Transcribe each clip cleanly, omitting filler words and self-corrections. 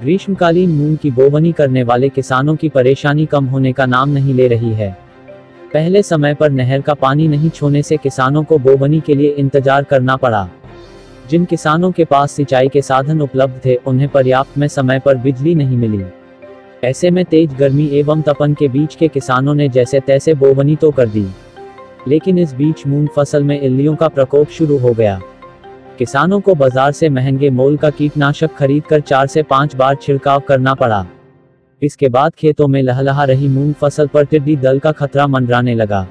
ग्रीष्मकालीन मूंग की बोवनी करने वाले किसानों की परेशानी कम होने का नाम नहीं ले रही है। पहले समय पर नहर का पानी नहीं छोड़ने से किसानों को बोवनी के लिए इंतजार करना पड़ा। जिन किसानों के पास सिंचाई के साधन उपलब्ध थे, उन्हें पर्याप्त में समय पर बिजली नहीं मिली। ऐसे में तेज गर्मी एवं तपन के बीच के किसानों ने जैसे तैसे बोवनी तो कर दी, लेकिन इस बीच मूंग फसल में इल्लियों का प्रकोप शुरू हो गया। किसानों को बाजार से महंगे मोल का कीटनाशक खरीदकर 4 से 5 बार छिड़काव करना पड़ा। इसके बाद खेतों में लहलहा रही मूंग फसल पर टिड्डी दल का खतरा मंडराने लगा।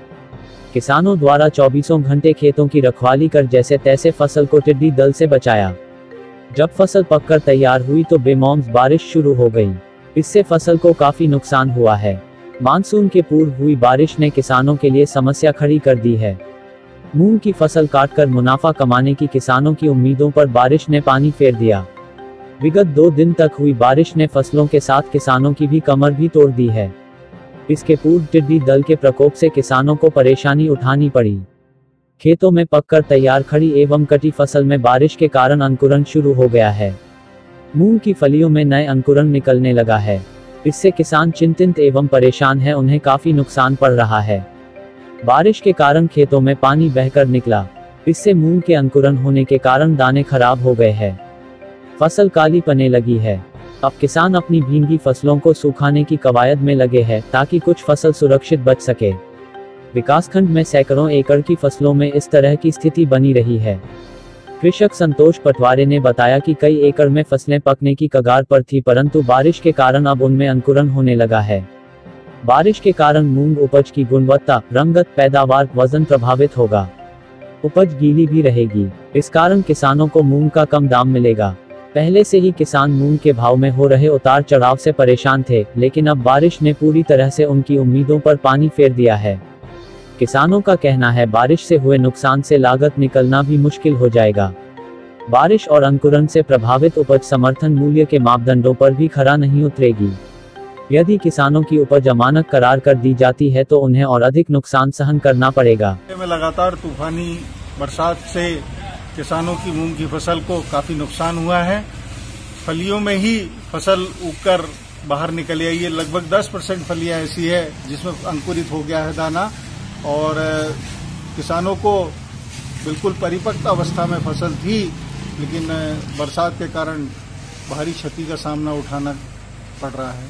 किसानों द्वारा 24 घंटे खेतों की रखवाली कर जैसे तैसे फसल को टिड्डी दल से बचाया। जब फसल पककर तैयार हुई तो बेमौसम बारिश शुरू हो गई। इससे फसल को काफी नुकसान हुआ है। मानसून के पूर्व हुई बारिश ने किसानों के लिए समस्या खड़ी कर दी है। मूंग की फसल काटकर मुनाफा कमाने की किसानों की उम्मीदों पर बारिश ने पानी फेर दिया। विगत 2 दिन तक हुई बारिश ने फसलों के साथ किसानों की भी कमर भी तोड़ दी है। इसके पूर्व टिड्डी दल के प्रकोप से किसानों को परेशानी उठानी पड़ी। खेतों में पककर तैयार खड़ी एवं कटी फसल में बारिश के कारण अंकुरण शुरू हो गया है। मूंग की फलियों में नए अंकुरण निकलने लगा है। इससे किसान चिंतित एवं परेशान है, उन्हें काफी नुकसान पड़ रहा है। बारिश के कारण खेतों में पानी बहकर निकला। इससे मूंग के अंकुरण होने के कारण दाने खराब हो गए हैं। फसल काली पड़ने लगी है। अब किसान अपनी भींगी फसलों को सुखाने की कवायद में लगे हैं, ताकि कुछ फसल सुरक्षित बच सके। विकासखंड में सैकड़ों एकड़ की फसलों में इस तरह की स्थिति बनी रही है। कृषक संतोष पटवारी ने बताया कि कई एकड़ में फसलें पकने की कगार पर थी, परंतु बारिश के कारण अब उनमें अंकुरण होने लगा है। बारिश के कारण मूंग उपज की गुणवत्ता, रंगत, पैदावार, वजन प्रभावित होगा। उपज गीली भी रहेगी। इस कारण किसानों को मूंग का कम दाम मिलेगा। पहले से ही किसान मूंग के भाव में हो रहे उतार चढ़ाव से परेशान थे, लेकिन अब बारिश ने पूरी तरह से उनकी उम्मीदों पर पानी फेर दिया है। किसानों का कहना है, बारिश से हुए नुकसान से लागत निकलना भी मुश्किल हो जाएगा। बारिश और अंकुरण से प्रभावित उपज समर्थन मूल्य के मापदंडों पर भी खरा नहीं उतरेगी। यदि किसानों की उपज अमानक करार कर दी जाती है तो उन्हें और अधिक नुकसान सहन करना पड़ेगा। लगातार तूफानी बरसात से किसानों की मूंग की फसल को काफी नुकसान हुआ है। फलियों में ही फसल उगकर बाहर निकल आई है। लगभग 10% फलियां ऐसी है जिसमें अंकुरित हो गया है दाना, और किसानों को बिल्कुल परिपक्व अवस्था में फसल थी, लेकिन बरसात के कारण भारी क्षति का सामना उठाना पड़ रहा है।